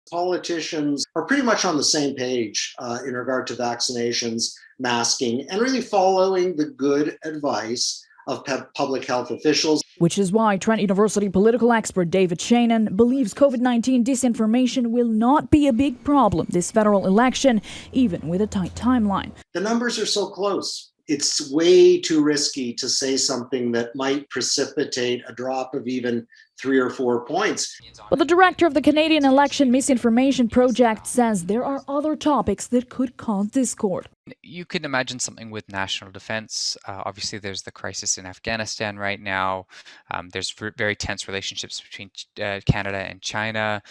politicians are pretty much on the same page in regard to vaccinations, masking, and really following the good advice of public health officials. Which is why Trent University political expert David Shannon believes COVID-19 disinformation will not be a big problem this federal election, even with a tight timeline. The numbers are so close. It's way too risky to say something that might precipitate a drop of even 3 or 4 points. But the director of the Canadian Election Misinformation Project says there are other topics that could cause discord. You could imagine something with national defense. Obviously, there's the crisis in Afghanistan right now. There's very tense relationships between Canada and China.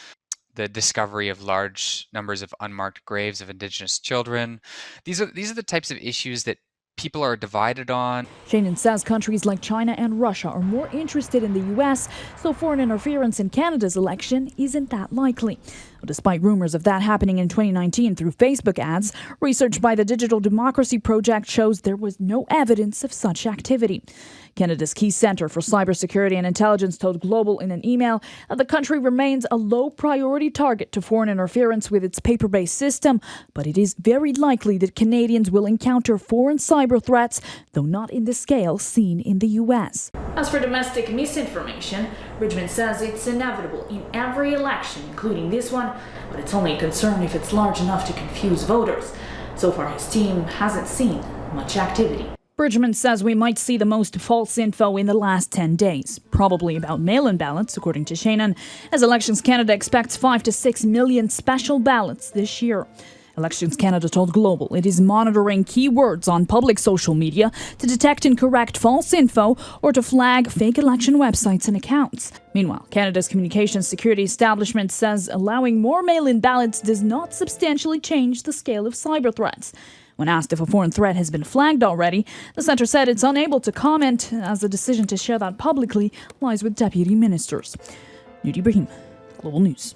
The discovery of large numbers of unmarked graves of Indigenous children. These are the types of issues that people are divided on. Shannon says countries like China and Russia are more interested in the U.S., so foreign interference in Canada's election isn't that likely. Despite rumors of that happening in 2019 through Facebook ads, research by the Digital Democracy Project shows there was no evidence of such activity. Canada's key Centre for Cybersecurity and Intelligence told Global in an email that the country remains a low-priority target to foreign interference with its paper-based system, but it is very likely that Canadians will encounter foreign cyber threats, though not in the scale seen in the U.S. As for domestic misinformation, Bridgman says it's inevitable in every election, including this one, but it's only a concern if it's large enough to confuse voters. So far, his team hasn't seen much activity. Bridgman says we might see the most false info in the last 10 days, probably about mail-in ballots, according to Shannon, as Elections Canada expects 5 to 6 million special ballots this year. Elections Canada told Global it is monitoring keywords on public social media to detect incorrect false info or to flag fake election websites and accounts. Meanwhile, Canada's Communications Security Establishment says allowing more mail-in ballots does not substantially change the scale of cyber threats. When asked if a foreign threat has been flagged already, the centre said it's unable to comment, as the decision to share that publicly lies with deputy ministers. Noor Ibrahim, Global News.